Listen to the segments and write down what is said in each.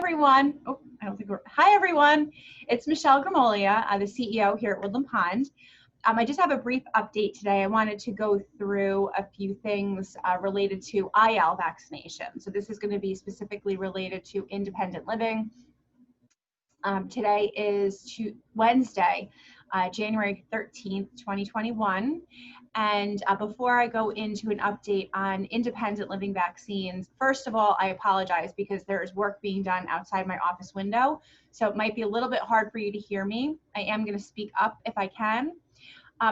everyone. Oh, I don't think hi everyone. It's Michelle Gramolia, the CEO here at Woodland Pond. I just have a brief update today. I wanted to go through a few things related to IL vaccination. So this is going to be specifically related to independent living. Today is Wednesday, January 13th, 2021. And before I go into an update on independent living vaccines, first of all, I apologize because there's work being done outside my office window. So it might be a little bit hard for you to hear me. I am going to speak up if I can.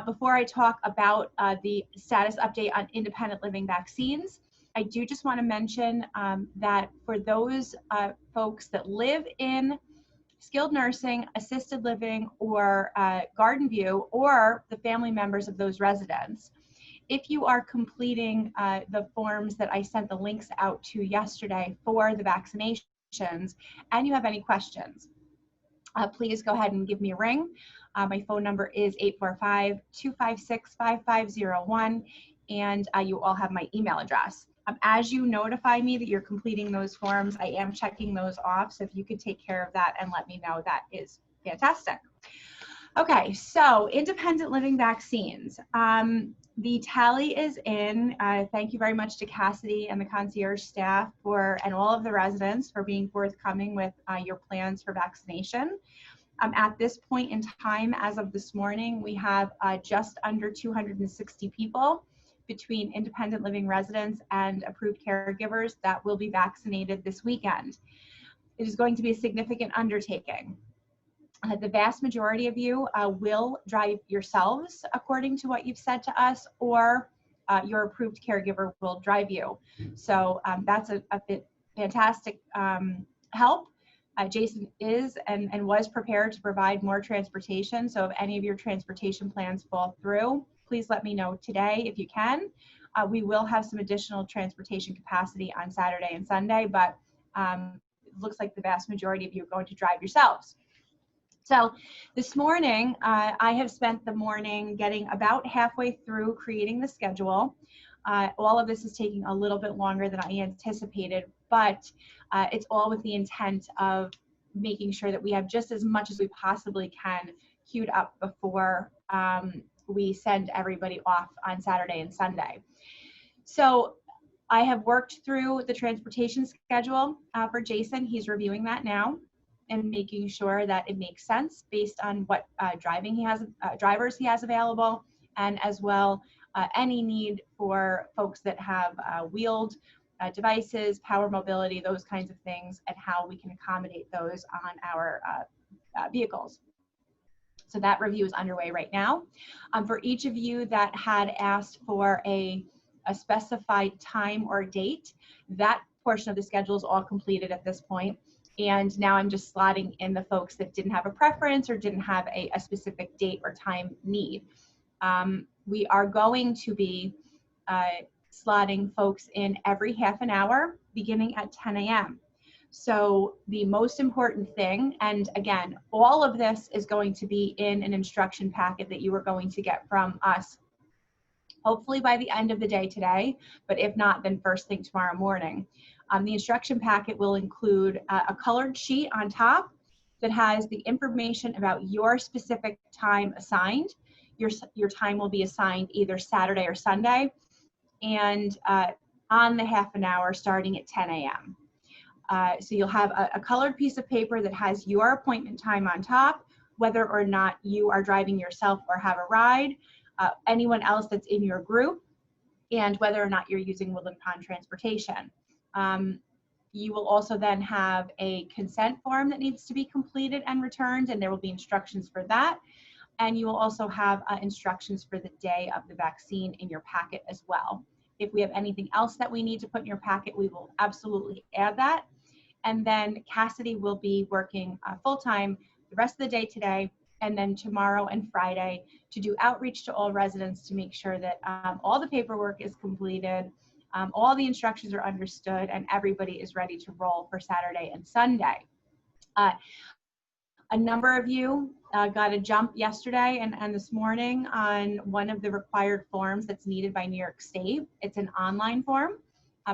Before I talk about the status update on independent living vaccines, I do just want to mention that for those folks that live in skilled nursing, assisted living, or garden view, or the family members of those residents, if you are completing the forms that I sent the links out to yesterday for the vaccinations and you have any questions, please go ahead and give me a ring. My phone number is 845-256-5501, and you all have my email address. As you notify me that you're completing those forms, I am checking those off. So if you could take care of that and let me know, that is fantastic. Okay, so independent living vaccines. The tally is in. Thank you very much to Cassidy and the concierge staff and all of the residents for being forthcoming with your plans for vaccination. At this point in time, as of this morning, we have just under 260 people between independent living residents and approved caregivers that will be vaccinated this weekend. It is going to be a significant undertaking. The vast majority of you will drive yourselves according to what you've said to us, or your approved caregiver will drive you. So that's a fantastic help. Jason is and was prepared to provide more transportation. So if any of your transportation plans fall through, please let me know today if you can. We will have some additional transportation capacity on Saturday and Sunday, but it looks like the vast majority of you are going to drive yourselves. So this morning, I have spent the morning getting about halfway through creating the schedule. All of this is taking a little bit longer than I anticipated, but it's all with the intent of making sure that we have just as much as we possibly can queued up before we send everybody off on Saturday and Sunday. So I have worked through the transportation schedule for Jason. He's reviewing that now and making sure that it makes sense based on what drivers he has available, and as well any need for folks that have wheeled devices, power mobility, those kinds of things, and how we can accommodate those on our vehicles. So that review is underway right now. For each of you that had asked for a specified time or date, that portion of the schedule is all completed at this point. And now I'm just slotting in the folks that didn't have a preference or didn't have a specific date or time need. We are going to be slotting folks in every half an hour beginning at 10 a.m. So the most important thing, and again, all of this is going to be in an instruction packet that you are going to get from us, hopefully by the end of the day today, but if not, then first thing tomorrow morning. The instruction packet will include a colored sheet on top that has the information about your specific time assigned. Your time will be assigned either Saturday or Sunday, and on the half an hour starting at 10 a.m. So you'll have a colored piece of paper that has your appointment time on top, whether or not you are driving yourself or have a ride, anyone else that's in your group, and whether or not you're using Woodland Pond transportation. You will also then have a consent form that needs to be completed and returned, and there will be instructions for that. And you will also have instructions for the day of the vaccine in your packet as well. If we have anything else that we need to put in your packet, we will absolutely add that. And then Cassidy will be working full-time the rest of the day today, and then tomorrow and Friday to do outreach to all residents to make sure that all the paperwork is completed, all the instructions are understood, and everybody is ready to roll for Saturday and Sunday. A number of you got a jump yesterday and this morning on one of the required forms that's needed by New York State. It's an online form.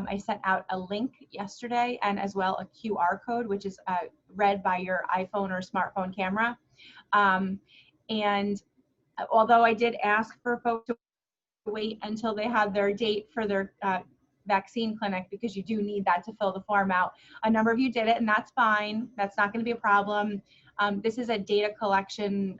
I sent out a link yesterday and as well a QR code, which is read by your iPhone or smartphone camera. And although I did ask for folks to wait until they had their date for their vaccine clinic, because you do need that to fill the form out, a number of you did it, and that's fine. That's not going to be a problem. This is a data collection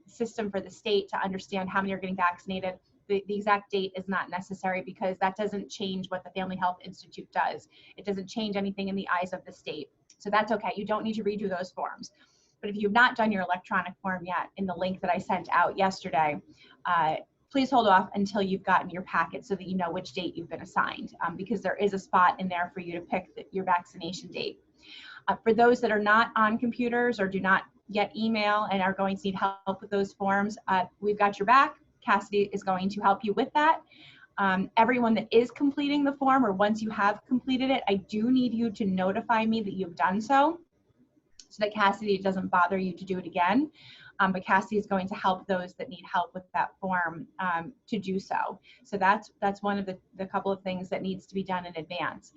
system for the state to understand how many are getting vaccinated. The exact date is not necessary because that doesn't change what the Family Health Institute does. It doesn't change anything in the eyes of the state. So that's okay. You don't need to redo those forms. But if you've not done your electronic form yet in the link that I sent out yesterday, please hold off until you've gotten your packet so that you know which date you've been assigned, because there is a spot in there for you to pick your vaccination date. For those that are not on computers or do not yet email and are going to need help with those forms, we've got your back. Cassidy is going to help you with that. Everyone that is completing the form, or once you have completed it, I do need you to notify me that you've done so that Cassidy doesn't bother you to do it again. But Cassidy is going to help those that need help with that form to do so. So that's one of the couple of things that needs to be done in advance.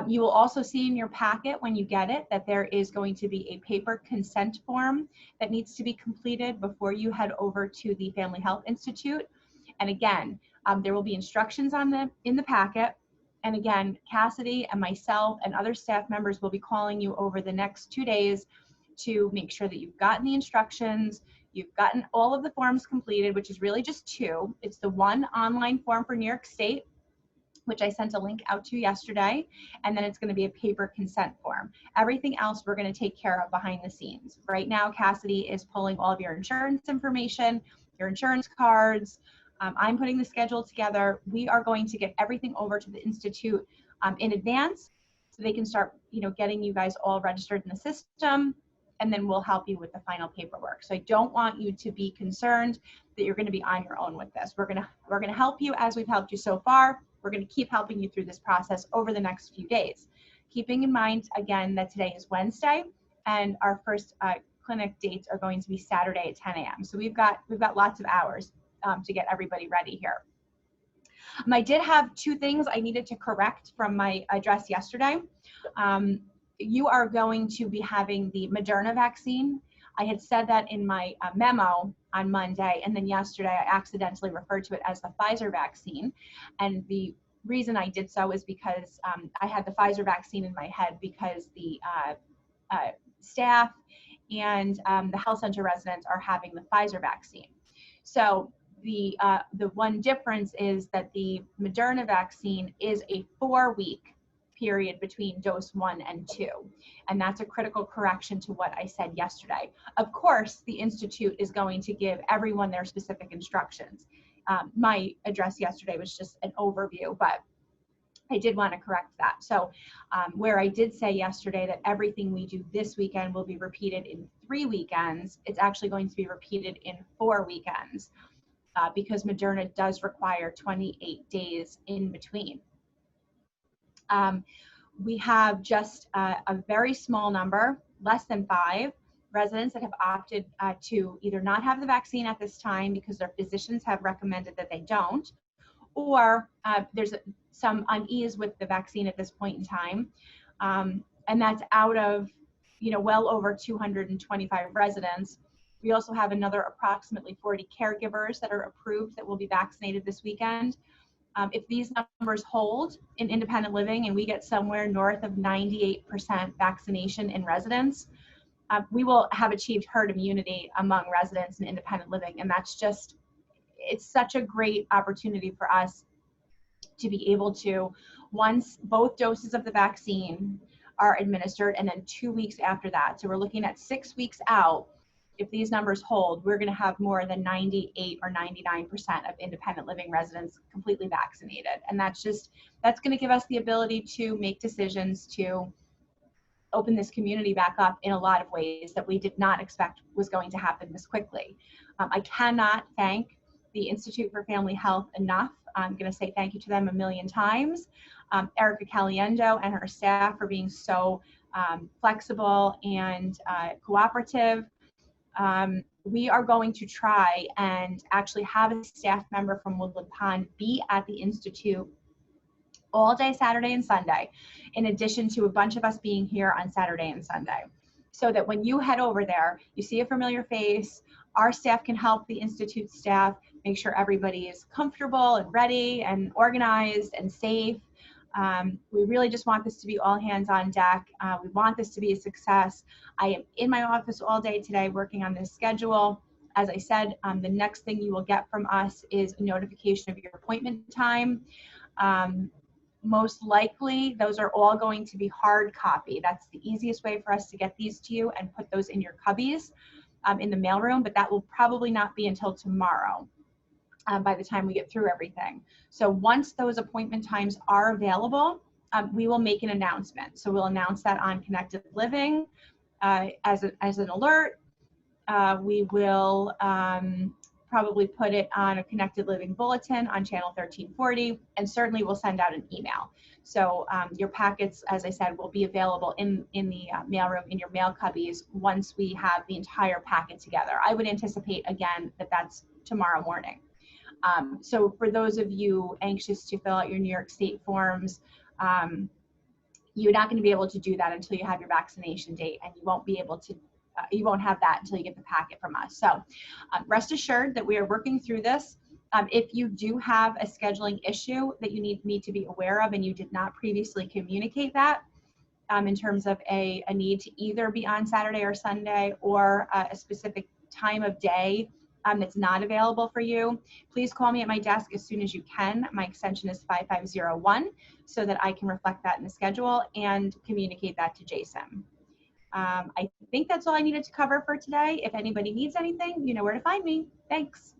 You will also see in your packet when you get it that there is going to be a paper consent form that needs to be completed before you head over to the Family Health Institute. And again, there will be instructions in the packet. And again, Cassidy and myself and other staff members will be calling you over the next 2 days to make sure that you've gotten the instructions, you've gotten all of the forms completed, which is really just 2. It's the one online form for New York State, which I sent a link out to yesterday, and then it's going to be a paper consent form. Everything else we're going to take care of behind the scenes. Right now, Cassidy is pulling all of your insurance information, your insurance cards. I'm putting the schedule together. We are going to get everything over to the Institute in advance so they can start, getting you guys all registered in the system, and then we'll help you with the final paperwork. So I don't want you to be concerned that you're going to be on your own with this. We're going to help you as we've helped you so far. We're going to keep helping you through this process over the next few days. Keeping in mind, again, that today is Wednesday and our first clinic dates are going to be Saturday at 10 a.m. So we've got lots of hours to get everybody ready here. I did have 2 things I needed to correct from my address yesterday. You are going to be having the Moderna vaccine. I had said that in my memo on Monday, and then yesterday I accidentally referred to it as the Pfizer vaccine. And the reason I did so is because I had the Pfizer vaccine in my head because the staff and the health center residents are having the Pfizer vaccine. So the one difference is that the Moderna vaccine is a 4-week period between dose 1 and 2. And that's a critical correction to what I said yesterday. Of course, the Institute is going to give everyone their specific instructions. My address yesterday was just an overview, but I did want to correct that. So where I did say yesterday that everything we do this weekend will be repeated in 3 weekends, it's actually going to be repeated in 4 weekends because Moderna does require 28 days in between. We have just a very small number, less than 5 residents that have opted to either not have the vaccine at this time because their physicians have recommended that they don't, or there's some unease with the vaccine at this point in time. And that's out of, well over 225 residents. We also have another approximately 40 caregivers that are approved that will be vaccinated this weekend. If these numbers hold in independent living and we get somewhere north of 98% vaccination in residents, we will have achieved herd immunity among residents in independent living. And that's just, it's such a great opportunity for us to be able to, once both doses of the vaccine are administered, and then 2 weeks after that. So we're looking at 6 weeks out. If these numbers hold, we're going to have more than 98 or 99% of independent living residents completely vaccinated. And that's going to give us the ability to make decisions to open this community back up in a lot of ways that we did not expect was going to happen this quickly. I cannot thank the Institute for Family Health enough. I'm going to say thank you to them a million times. Erica Caliendo and her staff for being so flexible and cooperative. We are going to try and actually have a staff member from Woodland Pond be at the Institute all day Saturday and Sunday, in addition to a bunch of us being here on Saturday and Sunday. So that when you head over there, you see a familiar face, our staff can help the Institute staff make sure everybody is comfortable and ready and organized and safe. We really just want this to be all hands on deck. We want this to be a success. I am in my office all day today working on this schedule. As I said, the next thing you will get from us is a notification of your appointment time. Most likely, those are all going to be hard copy. That's the easiest way for us to get these to you and put those in your cubbies in the mailroom, but that will probably not be until tomorrow by the time we get through everything. So once those appointment times are available, we will make an announcement. So we'll announce that on Connected Living as an alert. We will probably put it on a Connected Living bulletin on channel 1340, and certainly we'll send out an email. So your packets, as I said, will be available in the mailroom, in your mail cubbies, once we have the entire packet together. I would anticipate, again, that that's tomorrow morning. So for those of you anxious to fill out your New York State forms, you're not going to be able to do that until you have your vaccination date, and you won't be able to you won't have that until you get the packet from us. So rest assured that we are working through this. If you do have a scheduling issue that you need me to be aware of and you did not previously communicate that in terms of a need to either be on Saturday or Sunday, or a specific time of day that's not available for you, please call me at my desk as soon as you can. My extension is 5501, so that I can reflect that in the schedule and communicate that to Jason. I think that's all I needed to cover for today. If anybody needs anything, you know where to find me. Thanks.